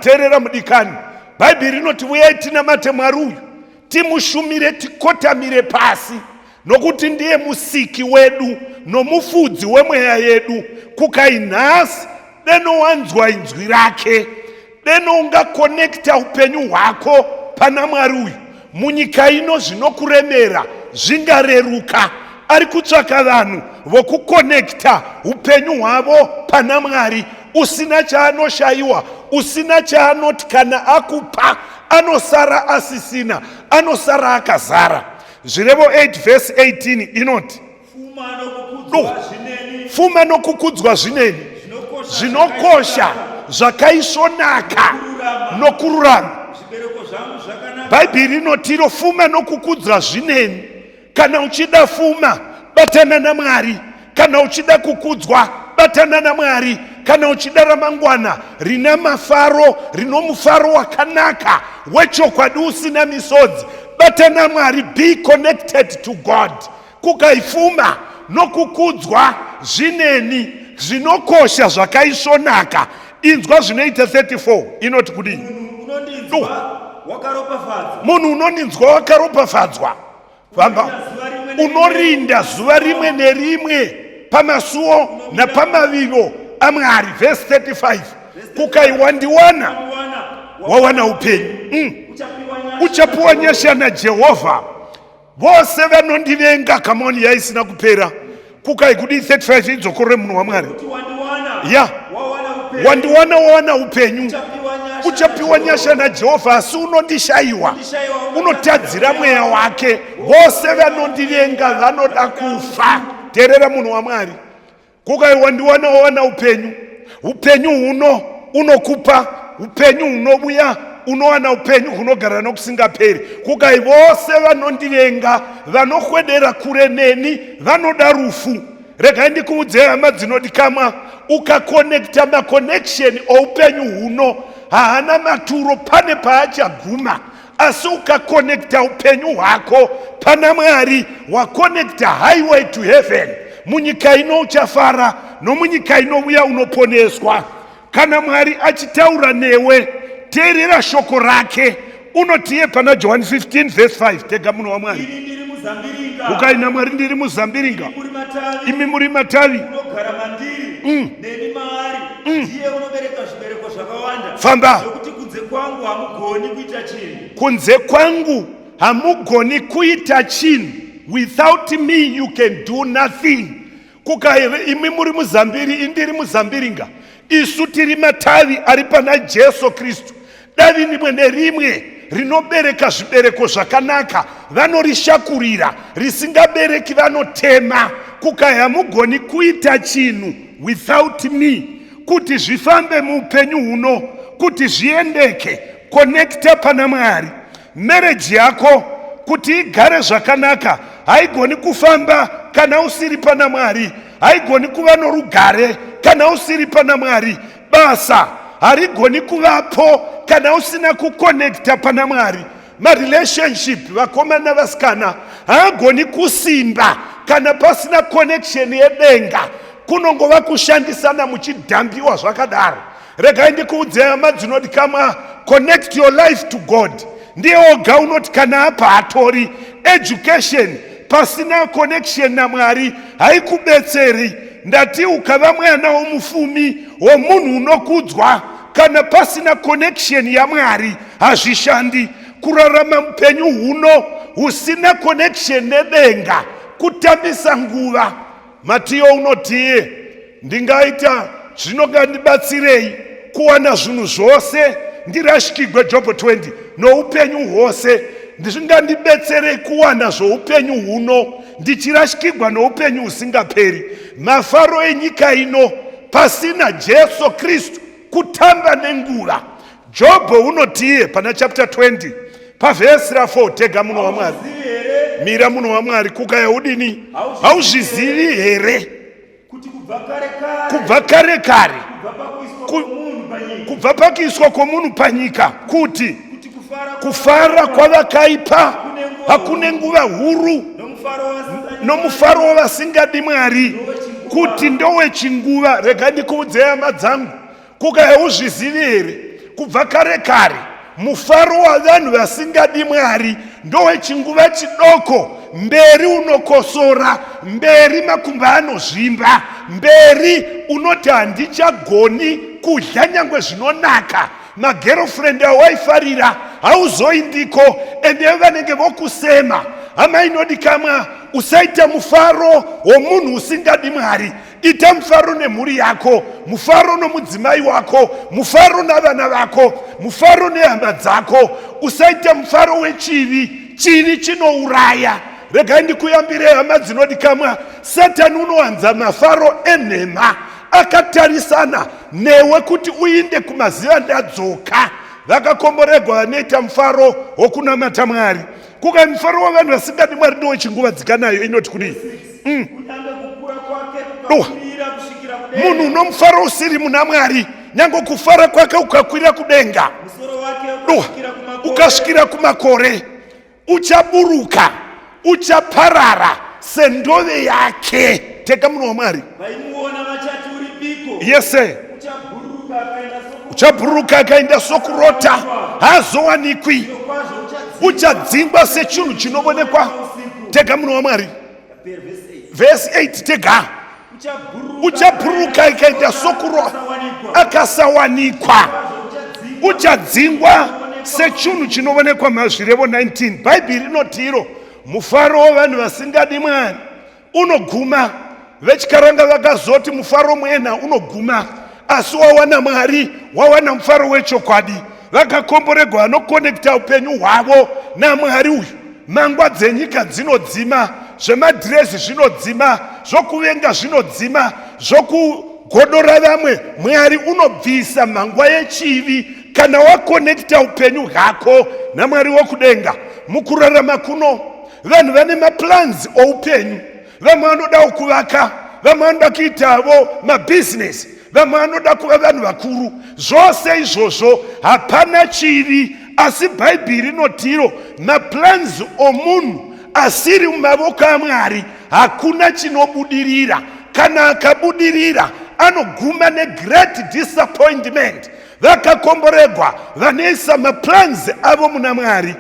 terera mudikani. Bhaibheri rinoti uyai tinamate Mwari uyu, timushumire, tikotamire pasi, nokuti ndiye musiki wedu nomufudzi wemweya yedu. Kukai nhasi denowanzwa inzwi rake, deno ungakonekta upenyu hwako pana Mwari uyu. Munyika ino zvinokuremera zvingareruka. Ari kutsvaka vanhu vokukonekta upenyu hwavo pana Mwari. Usina chaanoshayiwa, usina chaanoti kana akupa anosara asisina, anosara akazara. Zvirevo 8 verse 18 inoti fuma nokukudzwa zvineni, zvinokosha, zvakaisvonaka nokururama. Bhaibheri inotiro fuma nokukudzwa zvineni. Kana uchida fuma, batana naMwari. Kana uchida kukudzwa, batana naMwari. Kana uchida ramangwana rina mafaro, rino mufaro wakanaka wechokwadi usina misodzi, batana naMwari. Be connected to God. Kukaifuma nokukudzwa zvineni, zvinokosha, zvakaisvonaka. Inzwa zvinoita 34 inoti kudini? Munhu unondinzwa wakaropafadzwa. Famba unorinda zuva rimwe nerimwe pamasuo napamavivo aMwari. Verse 35. Kukai wandiwana, wawana upenyu. Uchapiwa nyasha naJehovha. Vose vanondivenga kamoni yaisina kupera. Kukai kudi 35 idzokore munhu waMwari. Ya, wandiwana, wawana upenyu. Uchapiwa nyasha naJehovha, asi unondishayiwa, unotadzira mweya wake. Vose vanondivenga vanoda kufa. Terera munhu waMwari. Kukai wandiwana, wawana upenyu. Upenyu huno unokupa, upenyu hunobuya, unowana upenyu hunogara nokusingaperi. Kukai vose vanondivenga, vanokwedera kure neni, vanoda rufu. Regai ndikuudze hama dzinodikamwa, ukakonekta maconnection oupenyu huno haana maturo, pane paachaguma. Asi ukakonekta upenyu hwako pana Mwari, wakonekta highway to heaven. Munyika ino uchafara, nomunyika ino uya unoponeswa. Kana Mwari achitaura newe, teerera shoko rake. Unotiye pana John 15 verse 5. Tega munhu waMwari. Kukai naMwari ndiri muzambiringa, imi muri matavi. Famba. Kunze kwangu hamugoni kuita chinhu. Without me you can do nothing. Kukai imi muri muzambiri, indiri muzambiringa. Isu tiri matavi ari pana Jesu Kristu. Davi rimwe nerimwe rinobereka zvibereko zvakanaka vanorishakurira, risingabereki vanotema. Kukai hamugoni kuita chinhu without me, kuti zvifambe muupenyu huno, kuti zviendeke. Connecta pana Mwari. Marriage yako kuti igare zvakanaka haigoni kufamba kana usiri pana Mwari. Haigoni kuva norugare kana usiri pana Mwari. Basa harigoni kuvapo kana usina kukonekta pana Mwari. Marelationship, vakomana navasikana, haagoni kusimba kana pasina connection yedenga. Kunongova kushandisana muchidhambiwa zvakadaro. Regai ndikuudze hama dzinodikamwa, connect your life to God. Ndiye oga unoti kana apa hatori. Education pasina connection naMwari haikubetseri. Ndati ukava mwana womufumi, womunhu unokudzwa, kana pasina connection yaMwari hazvishandi. Kurarama mupenyu huno husina connection nedenga, kutambisa nguva. Matiyo unotiye, ndingaita zvinogandibatsirei kuwana zvinhu zvose ndirashikigwe Job 20 noupenyu hwose. Ndizvingandibetserei kuwana zvoupenyu huno ndichirashikigwa noupenyu husingaperi. Mafaro enyika ino pasina Jesu Kristu, kutamba nenguva. Job unotiye pana chapter 20 pavhesi ra4. Tega munhu waMwari. Mira munhu waMwari. Kukai udini? Hauzvizivi here kubva kare kare, kubva pakuiswa kwomunhu panyika, kuti kufara kwavakaipa hakune nguva huru, nomufaro wavasingadi Mwari, kuti ndowe chinguva. Rega ndikuudze hama dzangu, kukai hauzvizivi here kubva kare kare mufaro wavanhu vasingadi Mwari ndowechinguva chidoko, mberi unokosora, mberi makumbo anozvimba, mberi unoti handichagoni kudya nyangwe zvinonaka, magirlfriend awaifarira hauzoindiko, ende vanenge vokusema. Hama inodikamwa, usaita mufaro womunhu usingadi Mwari. Ita mufaro nemhuri yako, mufaro nomudzimai wako, mufaro navana vako, mufaro nehama dzako. Usaita mufaro wechivi, chivi chinouraya. Regai ndikuyambire hama dzinodikamwa, Satani unowanza mafaro enhema akatarisana newe kuti uinde kumaziva ndadzoka. Vakakomboregwa vanoita mufaro wokunamata Mwari. Kuka mufaro wavanhu vasingadi Mwari ndowechinguva dzikanayo inoti kudii? Munhu unomufaro usiri muna Mwari, nyango kufara kwake ukakwira kudenga, ukasvikira kumakore, uchaburuka, uchaparara sendove yake. Teka munhu waMwari. Yese. Uchaburuka akaenda sokurota, hazowanikwi. Uchadzingwa sechinhu chinoonekwa. Teka munhu waMwari. Verse 8 tega. Uchaburuka akaenda sokurota, akasawanikwa. Uchadzingwa sechinhu chinoonekwa. Mazvirevo 19. Bhaibheri inotiro mufaro wavanhu vasingadi Mwari unoguma. Vechikaranga vakazoti mufaro mwena unoguma, asi wawana Mwari wawana mufaro wechokwadi. Vakakomboregwa vanokonekta upenyu hwavo naMwari uyu. Mangwa dzenyika dzinodzima, zvemadhirezi zvinodzima, zvokuvenga zvinodzima, zvokugodora vamwe. Mwari unobvisa mangwa yechivi kana wakonekta upenyu hwako naMwari wokudenga. Mukurarama kuno vanhu vane maplans oupenyu. Vamwe vanoda kuvaka, vamwe vanoda kuitavo mabusiness, vamwe vanoda kuva vanhu vakuru. Zvose izvozvo hapana chivi, asi Bhaibheri inotiro maplans omunhu asiri mumavoko aMwari hakuna chinobudirira. Kana akabudirira anoguma negreat disappointment. Vakakomboregwa vanoisa maplans avo muna Mwari.